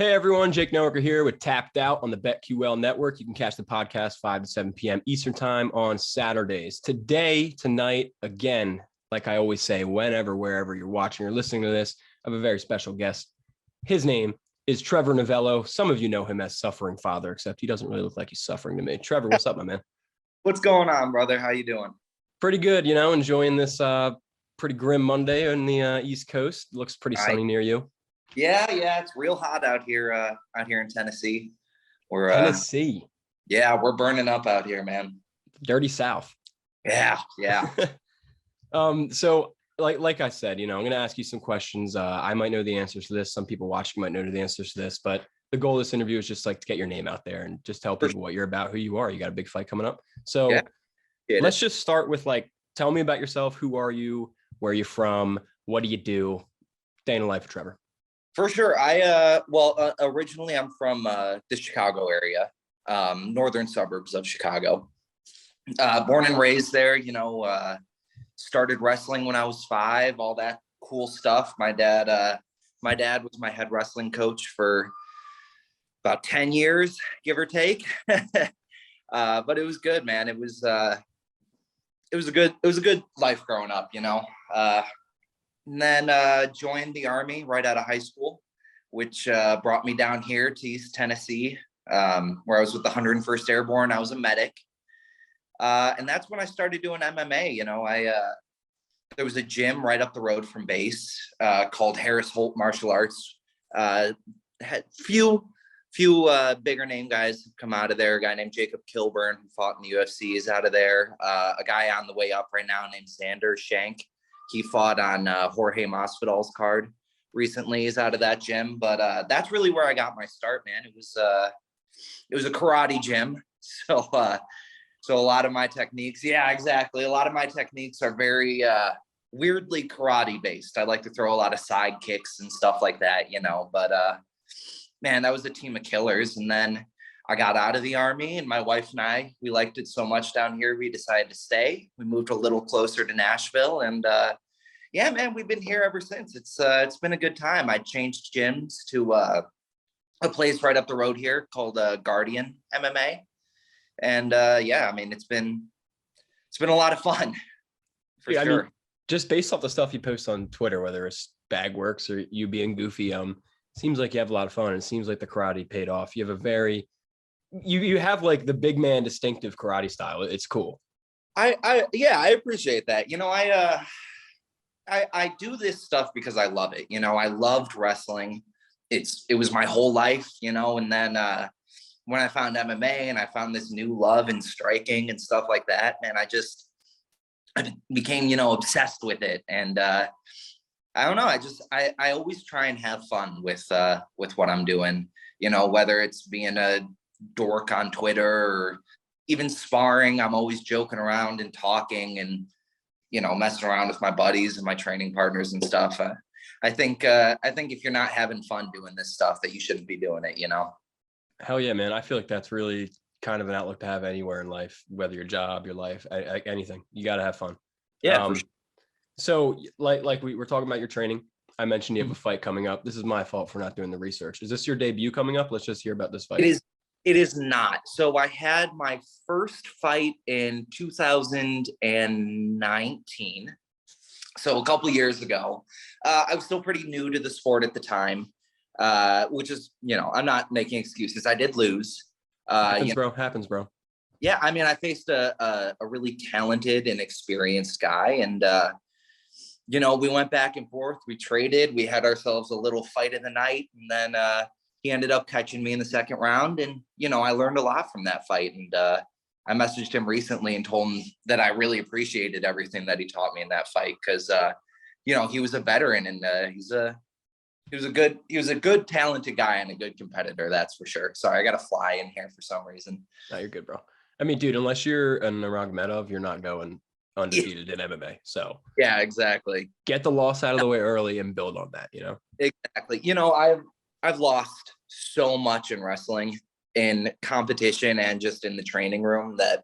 Hey everyone, Jake Nowaker here with Tapped Out on the BetQL network. You can catch the podcast 5 to 7 p.m. Eastern time on Saturdays. Tonight, again, like I always say, whenever, wherever you're watching or listening to this, I have a very special guest. His name is Trevor Novelo. Some of you know him as Suffering Father, except he doesn't really look like he's suffering to me. Trevor, what's up, my man? What's going on, brother? How you doing? Pretty good, enjoying this pretty grim Monday on the East Coast. Looks pretty sunny near you. Yeah, it's real hot out here in Tennessee. Tennessee. We're burning up out here, man. Dirty South. Yeah. So like I said, I'm going to ask you some questions. I might know the answers to this. Some people watching might know the answers to this, but the goal of this interview is just like to get your name out there and just tell people what you're about, who you are. You got a big fight coming up. So let's just start with tell me about yourself. Who are you? Where are you from? What do you do? Day in the life of Trevor. For sure. Originally I'm from the Chicago area, northern suburbs of Chicago. Born and raised there, started wrestling when I was 5, all that cool stuff. My dad was my head wrestling coach for about 10 years, give or take. But it was good, man. It was a good life growing up, And then joined the Army right out of high school, which brought me down here to East Tennessee, where I was with the 101st Airborne. I was a medic. And that's when I started doing MMA. There was a gym right up the road from base called Harris Holt Martial Arts. Had few bigger name guys have come out of there. A guy named Jacob Kilburn, who fought in the UFC, is out of there. A guy on the way up right now named Xander Shank. He fought on Jorge Masvidal's card recently. Is out of that gym, but that's really where I got my start, man. It was a karate gym, so a lot of my techniques, a lot of my techniques are very weirdly karate based. I like to throw a lot of side kicks and stuff like that, But man, that was a team of killers. And then I got out of the Army, and my wife and I, we liked it so much down here, we decided to stay. We moved a little closer to Nashville, and man, we've been here ever since. It's been a good time. I changed gyms to a place right up the road here called Guardian MMA, and it's been a lot of fun for sure. I mean, just based off the stuff you post on Twitter, whether it's bag works or you being goofy, seems like you have a lot of fun. It seems like the karate paid off. You have you have like the big man distinctive karate style. It's cool. I appreciate that. I do this stuff because I love it. I loved wrestling. It was my whole life, and then when I found MMA and I found this new love in striking and stuff like that, man, I became, obsessed with it. And I don't know. I always try and have fun with what I'm doing, whether it's being a dork on Twitter or even sparring. I'm always joking around and talking and, messing around with my buddies and my training partners and stuff. I think if you're not having fun doing this stuff, that you shouldn't be doing it, Hell yeah, man. I feel like that's really kind of an outlook to have anywhere in life, whether your job, your life, anything. You got to have fun. Yeah. For sure. So like we were talking about your training. I mentioned you have a fight coming up. This is my fault for not doing the research. Is this your debut coming up? Let's just hear about this fight. It is not. So I had my first fight in 2019. So a couple of years ago. I was still pretty new to the sport at the time, which is, I'm not making excuses. I did lose. Happens, bro. Yeah, I mean, I faced a really talented and experienced guy, and we went back and forth. We traded. We had ourselves a little fight of the night, and then he ended up catching me in the second round, and I learned a lot from that fight. And I messaged him recently and told him that I really appreciated everything that he taught me in that fight because he was a veteran, and he was a good talented guy and a good competitor, that's for sure. Sorry, I got a fly in here for some reason. No, you're good, bro. I mean, dude, unless you're an Nurmagomedov, you're not going undefeated in MMA. So yeah, exactly. Get the loss out of the way early and build on that, Exactly. I've lost so much in wrestling, in competition, and just in the training room that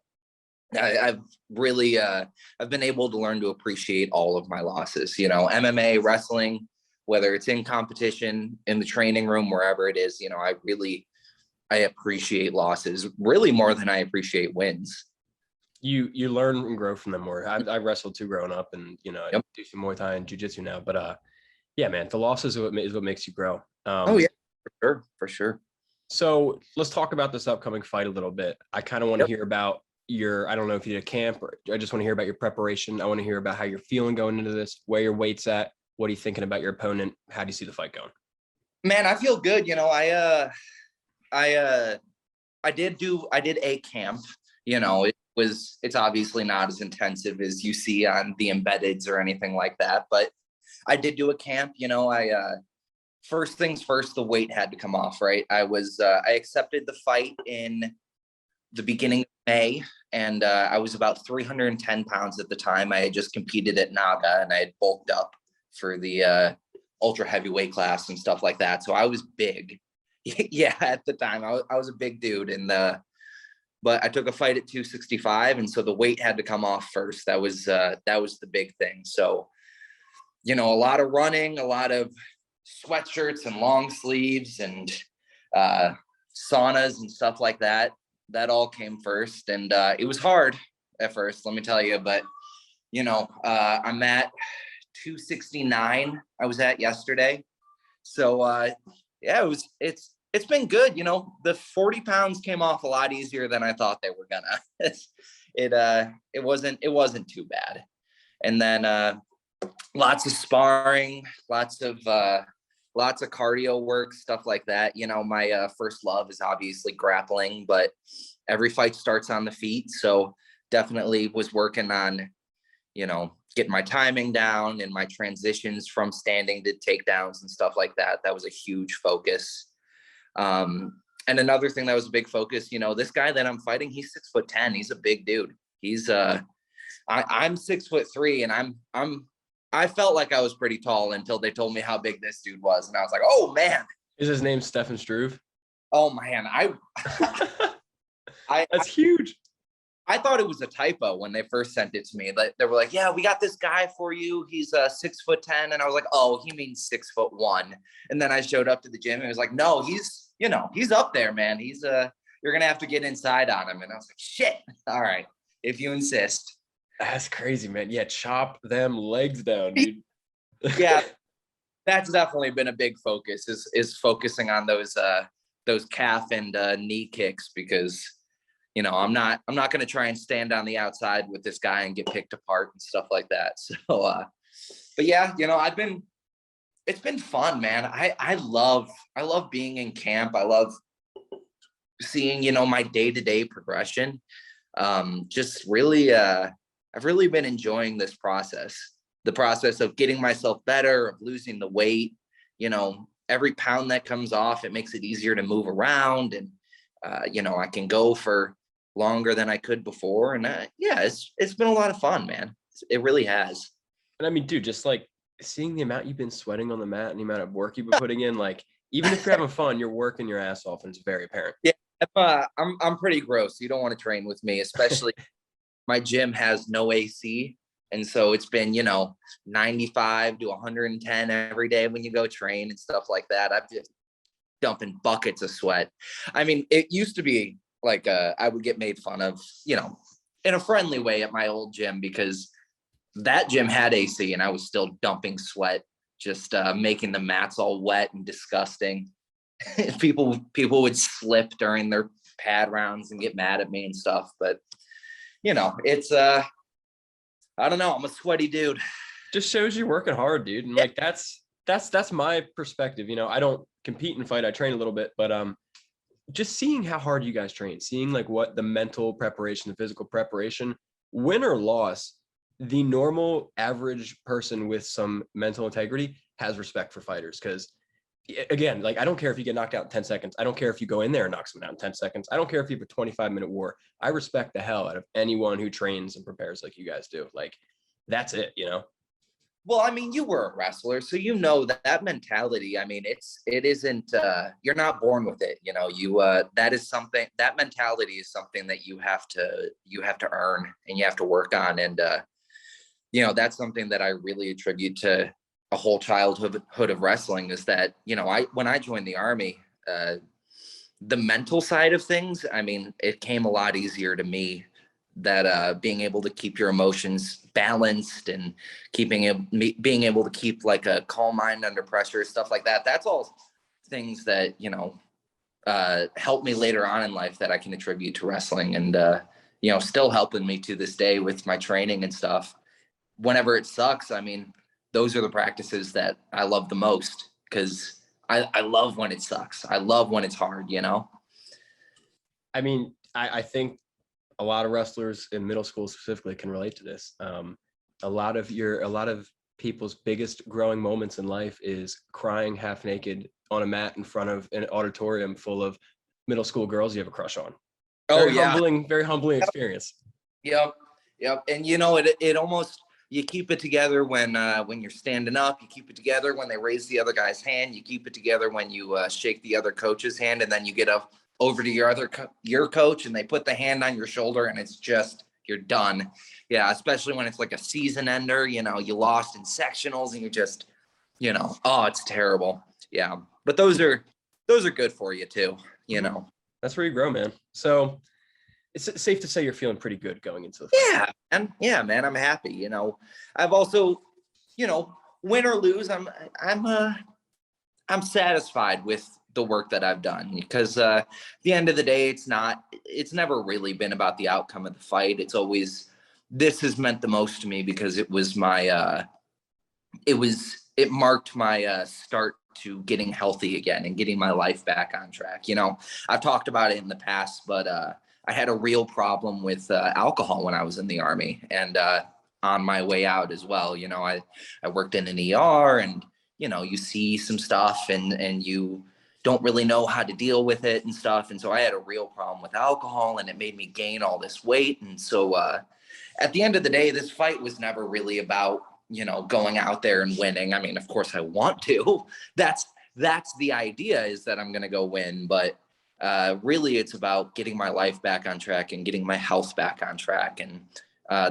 I've really I've been able to learn to appreciate all of my losses. MMA, wrestling, whether it's in competition, in the training room, wherever it is, I appreciate losses really more than I appreciate wins. You learn and grow from them more. I wrestled too growing up, and I Yep. do some Muay Thai and jiu-jitsu now. But yeah, man, the losses is what makes you grow. Oh yeah, for sure. So let's talk about this upcoming fight a little bit. I kind of want to Yep. hear about I don't know if you did a camp, or I just want to hear about your preparation. I want to hear about how you're feeling going into this, where your weight's at, what are you thinking about your opponent? How do you see the fight going? Man, I feel good. I did a camp. It's obviously not as intensive as you see on the embeddeds or anything like that, but I did do a camp. First things first, the weight had to come off, right? I accepted the fight in the beginning of May, and I was about 310 pounds at the time. I had just competed at Naga, and I had bulked up for the ultra heavyweight class and stuff like that. So I was big. Yeah, at the time I was a big dude, but I took a fight at 265, and so the weight had to come off first. That was the big thing. So, a lot of running, a lot of sweatshirts and long sleeves and saunas and stuff like that. That all came first, and it was hard at first, let me tell you. But I'm at 269. I was at yesterday, so yeah, it's been good. The 40 pounds came off a lot easier than I thought they were gonna. It wasn't too bad, and then lots of sparring, lots of cardio work, stuff like that. My first love is obviously grappling, but every fight starts on the feet. So definitely was working on, getting my timing down and my transitions from standing to takedowns and stuff like that. That was a huge focus. And another thing that was a big focus, this guy that I'm fighting, he's 6'10". He's a big dude. I'm 6'3", and I felt like I was pretty tall until they told me how big this dude was. And I was like, oh man. Is his name Stefan Struve? Oh man. That's huge. I thought it was a typo when they first sent it to me. They were like, yeah, we got this guy for you. He's 6'10". And I was like, oh, he means 6'1". And then I showed up to the gym and it was like, no, he's up there, man. He's you're going to have to get inside on him. And I was like, shit. All right. If you insist. That's crazy, man. Yeah. Chop them legs down, dude. Yeah. That's definitely been a big focus is focusing on those calf and knee kicks, because I'm not going to try and stand on the outside with this guy and get picked apart and stuff like that. So but yeah, it's been fun, man. I love being in camp. I love seeing my day-to-day progression. Just really I've really been enjoying this process. The process of getting myself better, of losing the weight. Every pound that comes off, it makes it easier to move around, and I can go for longer than I could before. And yeah, it's been a lot of fun, man. It really has. And I mean, dude, just like seeing the amount you've been sweating on the mat and the amount of work you've been putting in, like even if you're having fun, you're working your ass off, and it's very apparent. Yeah, I'm pretty gross. You don't want to train with me, especially my gym has no AC. And so it's been, 95 to 110 every day when you go train and stuff like that. I've just dumping buckets of sweat. I mean, it used to be like I would get made fun of, in a friendly way at my old gym, because that gym had AC and I was still dumping sweat, just making the mats all wet and disgusting. People would slip during their pad rounds and get mad at me and stuff. But, it's I don't know. I'm a sweaty dude. Just shows you're working hard, dude. And like, that's my perspective. I don't compete and fight. I train a little bit, but just seeing how hard you guys train, seeing like what the mental preparation, the physical preparation, win or loss, the normal average person with some mental integrity has respect for fighters. Cause again, like, I don't care if you get knocked out in 10 seconds. I don't care if you go in there and knock someone out in 10 seconds. I don't care if you have a 25-minute war. I respect the hell out of anyone who trains and prepares like you guys do. Like, that's it, Well, I mean, you were a wrestler, so that mentality. I mean, it isn't you're not born with it. That mentality is something that you have to earn and you have to work on. And that's something that I really attribute to a whole childhood of wrestling is that, when I joined the Army, the mental side of things, I mean, it came a lot easier to me, that being able to keep your emotions balanced and being able to keep like a calm mind under pressure, stuff like that. That's all things that, helped me later on in life that I can attribute to wrestling, and, still helping me to this day with my training and stuff. Whenever it sucks, I mean, those are the practices that I love the most, because I love when it sucks. I love when it's hard, I mean, I think a lot of wrestlers in middle school specifically can relate to this. A lot of people's biggest growing moments in life is crying half naked on a mat in front of an auditorium full of middle school girls you have a crush on. Oh Very yeah. very humbling experience. Yep. And it almost, you keep it together when you're standing up. You keep it together when they raise the other guy's hand. You keep it together when you shake the other coach's hand, and then you get over to your coach, and they put the hand on your shoulder, and it's just, you're done. Yeah, especially when it's like a season ender. You lost in sectionals, and you're just, oh, it's terrible. Yeah, but those are good for you too. That's where you grow, man. So it's safe to say you're feeling pretty good going into the fight. Yeah, man, I'm happy. I've also, win or lose, I'm satisfied with the work that I've done, because at the end of the day, it's never really been about the outcome of the fight. It's always, this has meant the most to me because it was my it marked my start to getting healthy again and getting my life back on track. I've talked about it in the past, but I had a real problem with alcohol when I was in the Army, and on my way out as well. I worked in an ER, and you see some stuff, and you don't really know how to deal with it and stuff. And so I had a real problem with alcohol, and it made me gain all this weight. And so at the end of the day, this fight was never really about, going out there and winning. I mean, of course I want to. That's the idea, is that I'm going to go win. But really, it's about getting my life back on track and getting my health back on track. And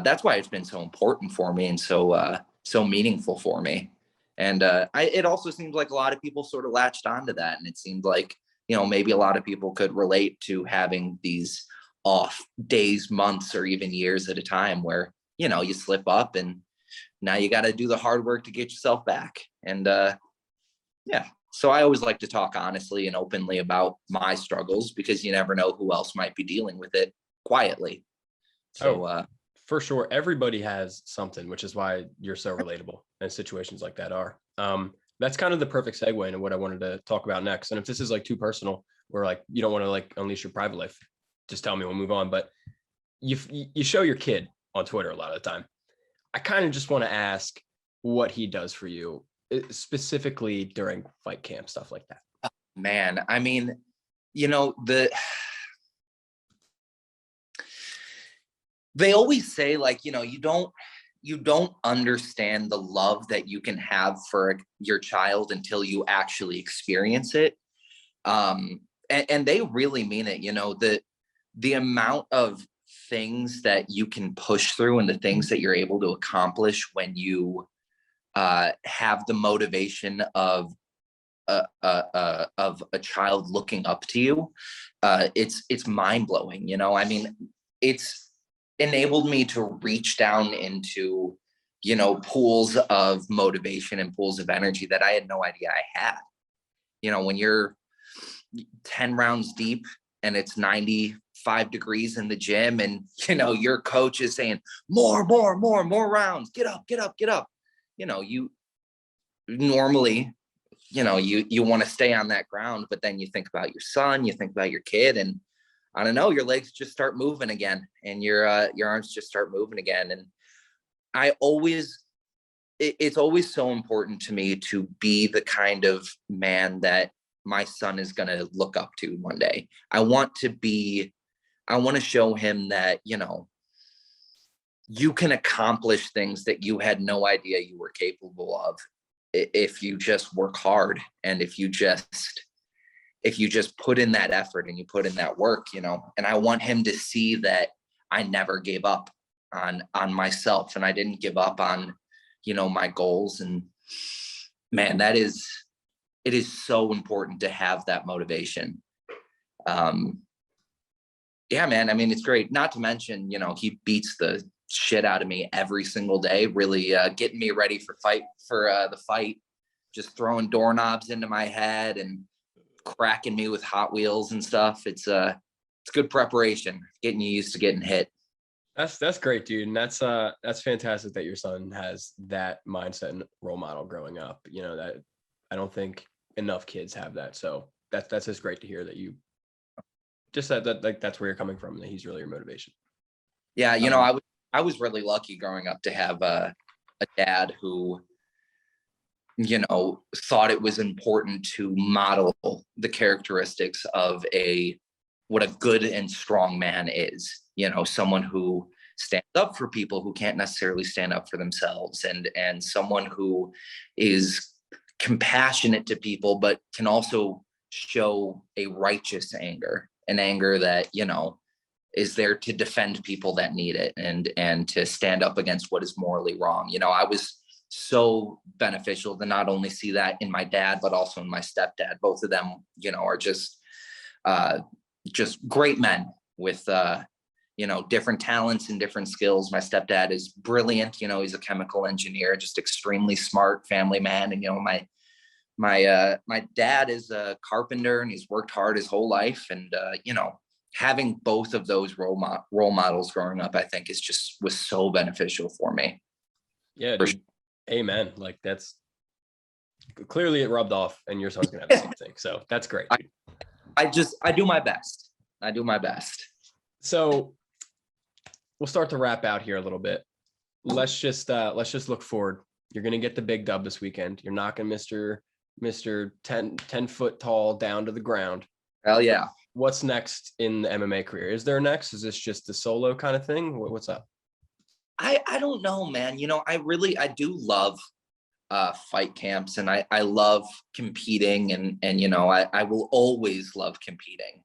that's why it's been so important for me, and so meaningful for me. And it also seems like a lot of people sort of latched onto that. And it seemed like, maybe a lot of people could relate to having these off days, months, or even years at a time where, you slip up, and now you got to do the hard work to get yourself back. And yeah, so I always like to talk honestly and openly about my struggles, because you never know who else might be dealing with it quietly. So for sure, everybody has something, which is why you're so relatable, and situations like that are. That's kind of the perfect segue into what I wanted to talk about next. And if this is like too personal, or like you don't want to like unleash your private life, just tell me, we'll move on. But you show your kid on Twitter a lot of the time. I kind of just want to ask what he does for you, specifically during fight camp, stuff like that. Man, I mean, they always say, like, you don't understand the love that you can have for your child until you actually experience it. And they really mean it. The amount of things that you can push through, and the things that you're able to accomplish when you have the motivation of a child looking up to you, it's mind-blowing. I mean, it's enabled me to reach down into, pools of motivation and pools of energy that I had no idea I had. When you're 10 rounds deep and it's 95 degrees in the gym, and your coach is saying more rounds, get up. You normally, you want to stay on that ground, but then you think about your son, you think about your kid, and I don't know, your legs just start moving again, and your arms just start moving again. And it's always so important to me to be the kind of man that my son is going to look up to one day. I want to show him that, you can accomplish things that you had no idea you were capable of, if you just work hard, and if you just put in that effort and you put in that work. And I want him to see that I never gave up on myself, and I didn't give up on, my goals. And Man, it is so important to have that motivation. Yeah, man. I mean, it's great. Not to mention, he beats the shit out of me every single day, really getting me ready for the fight, just throwing doorknobs into my head and cracking me with Hot Wheels and stuff. It's good preparation, getting you used to getting hit. That's great, dude. And that's fantastic that your son has that mindset and role model growing up. That I don't think enough kids have that. So that's just great to hear that you just that like that's where you're coming from, and that he's really your motivation. Yeah, I was really lucky growing up to have a dad who, thought it was important to model the characteristics of what a good and strong man is. Someone who stands up for people who can't necessarily stand up for themselves, and someone who is compassionate to people, but can also show a righteous anger, an anger that, is there to defend people that need it, and to stand up against what is morally wrong. I was so beneficial to not only see that in my dad, but also in my stepdad. Both of them, are just great men with, different talents and different skills. My stepdad is brilliant. He's a chemical engineer, just extremely smart family man. And, my dad is a carpenter, and he's worked hard his whole life. And, having both of those role models growing up, I think was so beneficial for me. Yeah, dude. Amen. Like, that's clearly it rubbed off, and your son's gonna have the same thing. So that's great, dude. I do my best. I do my best. So we'll start to wrap out here a little bit. Let's just look forward. You're gonna get the big dub this weekend. You're knocking Mr. 10 foot tall down to the ground. Hell yeah. What's next in the MMA career? Is there next? Is this just a solo kind of thing? What's up? I don't know, man. I do love fight camps, and I love competing, and I will always love competing.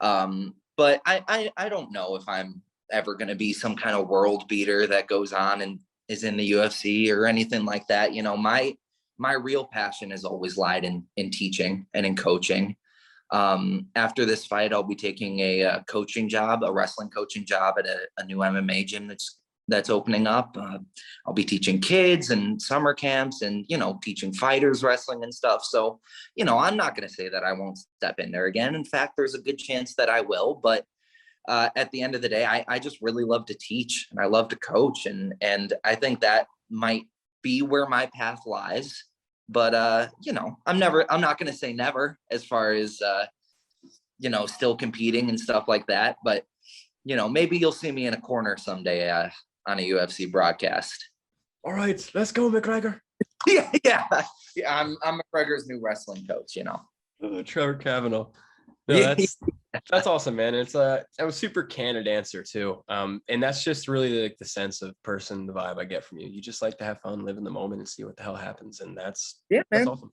But I don't know if I'm ever going to be some kind of world beater that goes on and is in the UFC or anything like that. My real passion has always lied in teaching and in coaching. After this fight, I'll be taking a coaching job, a wrestling coaching job at a new MMA gym that's opening up. I'll be teaching kids and summer camps, and, teaching fighters wrestling and stuff. So, I'm not going to say that I won't step in there again. In fact, there's a good chance that I will. But at the end of the day, I just really love to teach, and I love to coach. And I think that might be where my path lies. But, I'm not going to say never as far as, still competing and stuff like that. But, maybe you'll see me in a corner someday on a UFC broadcast. All right, let's go, McGregor. Yeah. I'm McGregor's new wrestling coach, Trevor Kavanaugh. No, that's awesome, man. It's that was super candid answer too. And that's just really the sense of person, the vibe I get from you. You just like to have fun, live in the moment, and see what the hell happens. And that's awesome.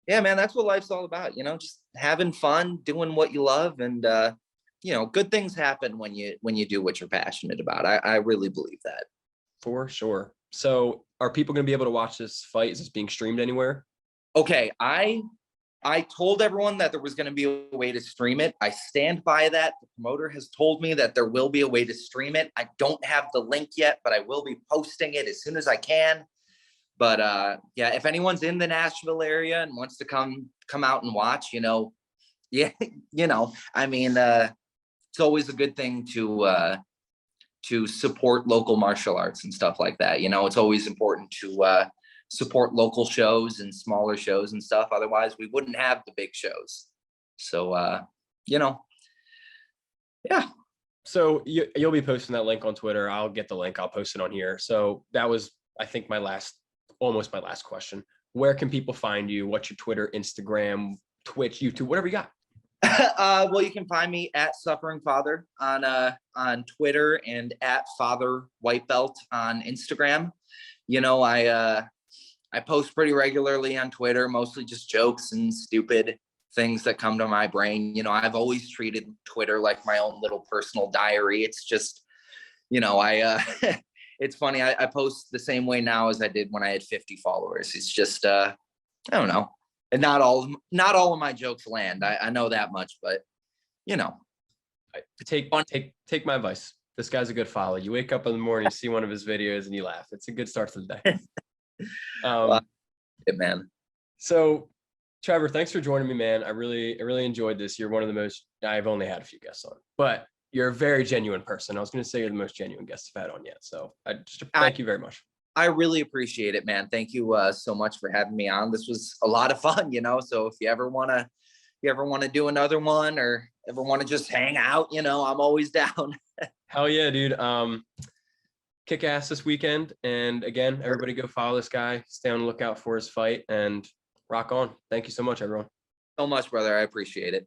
Yeah, man, that's what life's all about. Just having fun, doing what you love, and good things happen when you do what you're passionate about. I really believe that. For sure. So are people going to be able to watch this fight? Is this being streamed anywhere? Okay, I told everyone that there was going to be a way to stream it. I stand by that. The promoter has told me that there will be a way to stream it. I don't have the link yet, but I will be posting it as soon as I can. But yeah, if anyone's in the Nashville area and wants to come out and watch, I mean, it's always a good thing to support local martial arts and stuff like that. It's always important to support local shows and smaller shows and stuff. Otherwise, we wouldn't have the big shows. So, yeah. So you'll be posting that link on Twitter. I'll get the link. I'll post it on here. So that was, I think, almost my last question. Where can people find you? What's your Twitter, Instagram, Twitch, YouTube, whatever you got? Well, you can find me at sufferingfather on Twitter, and at Father White Belt on Instagram. I post pretty regularly on Twitter, mostly just jokes and stupid things that come to my brain. I've always treated Twitter like my own little personal diary. It's just, it's funny. I post the same way now as I did when I had 50 followers. It's just, I don't know. And not all of my jokes land. I know that much, but you know, Take my advice. This guy's a good follow. You wake up in the morning, you see one of his videos, and you laugh. It's a good start to the day. Well, man. So, Trevor, thanks for joining me, man. I really enjoyed this. You're one of the most. I've only had a few guests on, but you're a very genuine person. I was going to say you're the most genuine guest I've had on yet. So, I just thank you very much. I really appreciate it, man. Thank you so much for having me on. This was a lot of fun, So if you ever want to do another one or ever want to just hang out, I'm always down. Hell yeah, dude. Kick ass this weekend. And again, everybody go follow this guy. Stay on the lookout for his fight and rock on. Thank you so much, everyone. So much, brother. I appreciate it.